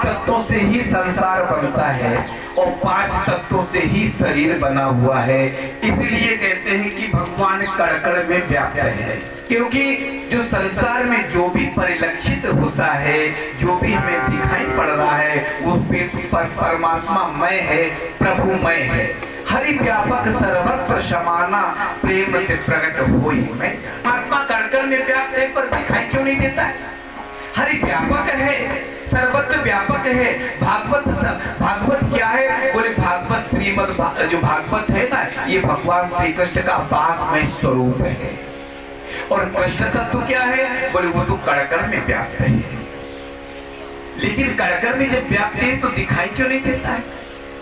तत्वों से ही संसार बनता है और 5 तत्वों से ही शरीर बना हुआ है। इसलिए कहते हैं कि भगवान कण-कण में व्याप्त है, क्योंकि जो संसार में जो भी परिलक्षित होता है, जो भी हमें दिखाई पड़ रहा है, वो परमात्मा मय है, प्रभुमय है। हरि व्यापक सर्वत्र समाना, प्रेम ते प्रकट होई मैं। परमात्मा कण-कण में व्याप्त है, पर दिखाई क्यों नहीं देता है? हरि व्यापक है, सर्वत्र व्यापक है। भागवत क्या है? बोले भागवत श्रीमद जो भागवत है ना, ये भगवान श्री कृष्ण का वाक्मय स्वरूप है। और कृष्ण तत्व क्या है? बोले वो तो कण-कण में व्याप्त है। लेकिन कण-कण में जब व्याप्त है तो दिखाई क्यों नहीं देता है?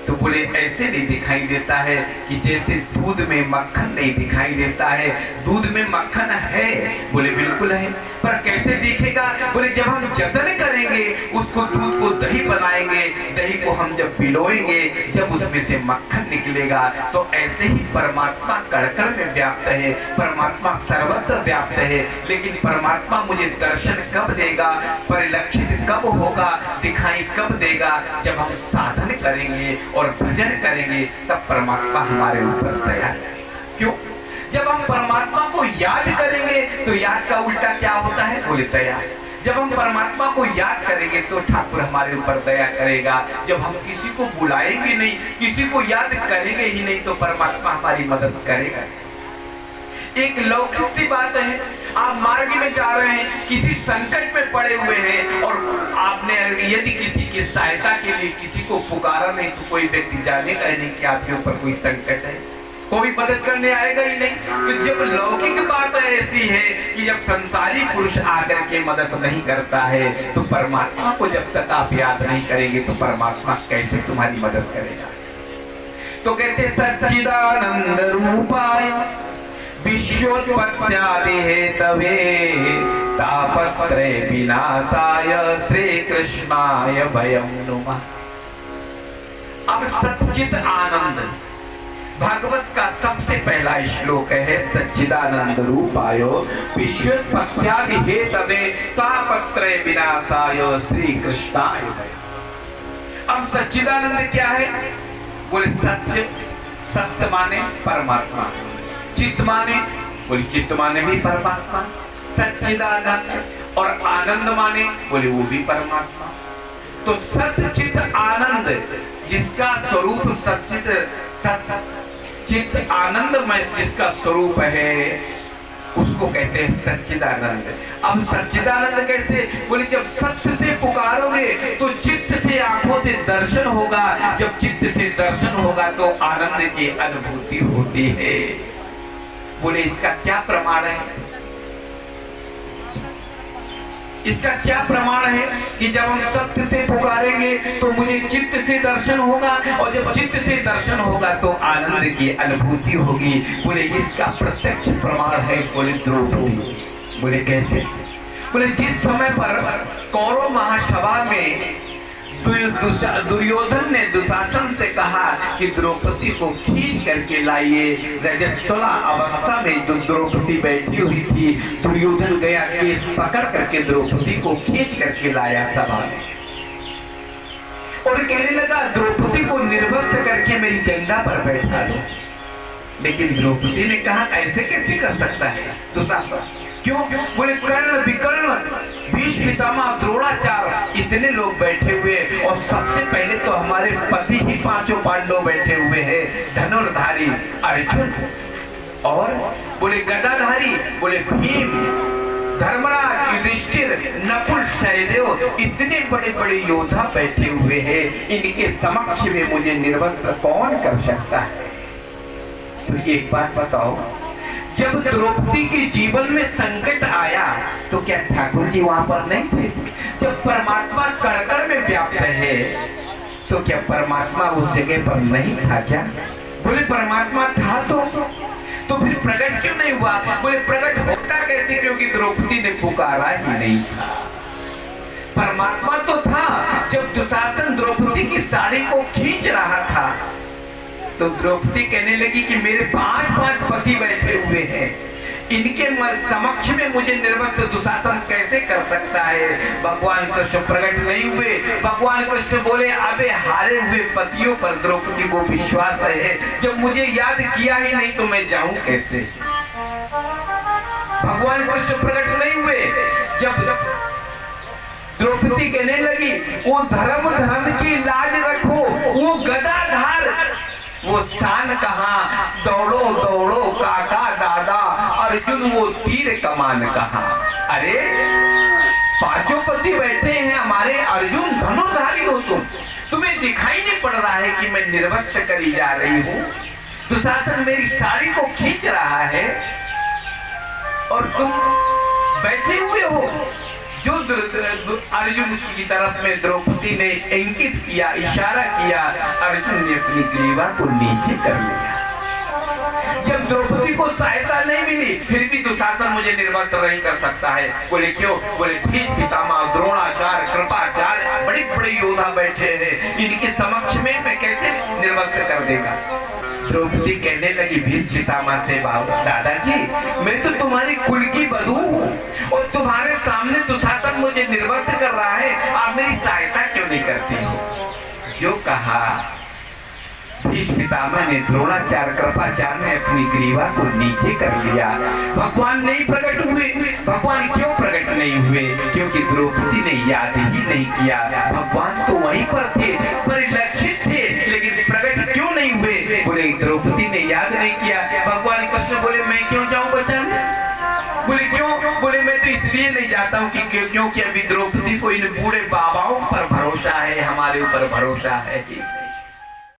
तो बोले ऐसे नहीं दिखाई देता है कि जैसे दूध में मक्खन नहीं दिखाई देता है। दूध में मक्खन है, बोले बिल्कुल है, पर कैसे दिखेगा? बोले जब हम जतन करेंगे, उसको दूध को दही बनाएंगे, दही को हम जब पिलोएंगे, जब उसमें से मक्खन निकलेगा। तो ऐसे ही परमात्मा कण-कण में व्याप्त है, परमात्मा सर्वत्र व्याप्त है। लेकिन परमात्मा मुझे दर्शन कब देगा, परिलक्षित कब होगा, दिखाई कब देगा? जब हम साधन करेंगे और भजन करेंगे, तब परमात्मा हमारे ऊपर दया करेगा। क्यों? जब हम परमात्मा को याद करेंगे तो याद का उल्टा क्या होता है? बोले दया। जब हम परमात्मा को याद करेंगे तो ठाकुर हमारे ऊपर दया करेगा। जब हम किसी को बुलाएंगे नहीं, किसी को याद करेंगे ही नहीं, तो परमात्मा हमारी मदद करेगा। एक लौकिक सी बात है, आप मार्ग में जा रहे हैं, किसी संकट में पड़े हुए हैं, और आपने यदि किसी की सहायता के लिए किसी को पुकारा नहीं, तो कोई व्यक्ति जानेगा ही नहीं कि आपके ऊपर कोई संकट है, कोई मदद करने आएगा ही नहीं। तो जब लौकिक बात ऐसी है कि जब संसारी पुरुष आकर के मदद नहीं करता है, तो परमात्मा को जब तक आप याद नहीं करेंगे, तो परमात्मा कैसे तुम्हारी मदद करेगा? तो कहते सच्चिदानंद रूपाय विश्वोत्पत्त्यादि हेतवे तापत्रय विनाशाय श्री कृष्णाय वयं नुमः। अब सच्चिद आनंद भागवत का सबसे पहला श्लोक है, सच्चिदानंद रूपाय विश्वोत्पत्त्यादि हेतवे तापत्रय विनाशाय श्री कृष्णाय वयम्। अब सच्चिदानंद क्या है? बोले सत्य, सत्य माने परमात्मा, चित्त माने, बोले चित्त माने भी परमात्मा, सच्चिदानंद, और आनंद माने, बोले वो भी परमात्मा। तो सत्य चित्त आनंद, जिसका स्वरूप सच्चित चित्त आनंदमय जिसका स्वरूप है, उसको कहते हैं सच्चिदानंद। अब सच्चिदानंद कैसे? बोले जब सत्य से पुकारोगे तो चित्त से, आंखों से दर्शन होगा। जब चित्त से दर्शन होगा तो आनंद की अनुभूति होती है। बोले इसका क्या प्रमाण है? इसका क्या प्रमाण है कि जब हम सत्य से पुकारेंगे तो मुझे चित्त से दर्शन होगा, और जब चित्त से दर्शन होगा तो आनंद की अनुभूति होगी। बोले इसका प्रत्यक्ष प्रमाण है, बोले द्रौपदी। बोले कैसे? बोले जिस समय पर कौरव महासभा में दुर्योधन ने दुशासन से कहा कि द्रौपदी को खींच करके लाइए, रजस्वला अवस्था में द्रौपदी बैठी हुई थी, दुर्योधन गया, केस पकड़ करके द्रौपदी को खींच करके लाया सभा में, और कहने लगा द्रौपदी को निर्वस्त्र करके मेरी जंगा पर बैठा लो। लेकिन द्रौपदी ने कहा ऐसे कैसे कर सकता है दुशासन? क्यों? बोले कर्ण विकर्ण भीष्म पितामह द्रोणाचार्य इतने लोग बैठे हुए, और सबसे पहले तो हमारे पति ही 5 पांडव बैठे हुए हैं, धनुर्धारी अर्जुन, और बोले गदाधारी, बोले भीम, धर्मराज, युधिष्ठिर, नकुल, सहदेव, इतने बड़े बड़े योद्धा बैठे हुए हैं। इनके समक्ष में मुझे निर्वस्त्र कौन कर सकता है? तो एक बात बताओ, जब द्रौपदी के जीवन में संकट आया तो क्या ठाकुर जी वहां पर नहीं थे? जब परमात्मा कण-कण में व्याप्त है तो क्या परमात्मा उस जगह पर नहीं था क्या? बोले परमात्मा था तो फिर प्रकट क्यों नहीं हुआ? बोले प्रकट होता कैसे? क्योंकि द्रौपदी ने पुकारा ही नहीं था। परमात्मा तो था। जब दुशासन द्रौपदी की साड़ी को खींच रहा था तो द्रौपदी कहने लगी कि मेरे 5 पति बैठे हुए हैं, इनके समक्ष में मुझे निर्वस्त्र दुशासन कैसे कर सकता है। भगवान कृष्ण प्रकट नहीं हुए। भगवान कृष्ण बोले अबे हारे हुए पतियों पर द्रौपदी को विश्वास है, जब मुझे याद किया ही नहीं तो मैं जाऊं कैसे। भगवान कृष्ण प्रकट नहीं हुए। जब द्रौपदी कहने लगी वो धर्म की लाज रखो, वो गदाधार वो शान कहाँ, दौड़ो दौड़ो काका दादा, अर्जुन वो तीर कमान कहाँ। अरे पांचों पति बैठे हैं हमारे, अर्जुन धनुर्धारी हो तुम्हें दिखाई नहीं पड़ रहा है कि मैं निर्वस्त्र करी जा रही हूँ। दुशासन मेरी साड़ी को खींच रहा है और तुम बैठे हुए हो। जो अर्जुन की तरफ में द्रौपदी ने इंगित किया, इशारा किया, अर्जुन ने अपनी ग्रीवा को नीचे कर लिया। जब द्रौपदी को सहायता नहीं मिली, फिर भी दुशासन मुझे निर्वस्त्र नहीं कर सकता है। बोले क्यों? बोले भीष्म पितामह, द्रोणाचार्य, कृपाचार्य बड़े बड़े योद्धा बैठे हैं, इनके समक्ष में मैं कैसे निर्वस्त्र कर देगा। द्रौपदी कहने लगी भीष्म पितामह से, दादाजी मैं तो तुम्हारी कुल की बधू हूँ और तुम्हारे सामने दुशासन मुझे निर्वस्त्र कर रहा है, आप मेरी सहायता क्यों नहीं करती हो। जो कहा भीष्म पितामह ने, द्रोणाचार्य कृपाचार्य ने अपनी ग्रीवा को नीचे कर लिया। भगवान नहीं प्रकट हुए। भगवान क्यों प्रकट नहीं हुए? क्योंकि द्रौपदी ने याद ही नहीं किया। भगवान तो वहीं पर थे, परिलक्षित थे, लेकिन प्रकट क्यों नहीं हुए? बोले द्रौपदी ने याद नहीं किया। भगवान कृष्ण बोले मैं क्यों जाऊं बचाने? बोले क्यों? बोले मैं तो इसलिए नहीं जाता हूँ कि क्योंकि अभी द्रौपदी को इन बूढ़े बाबाओं पर भरोसा है, हमारे ऊपर भरोसा है ही नहीं।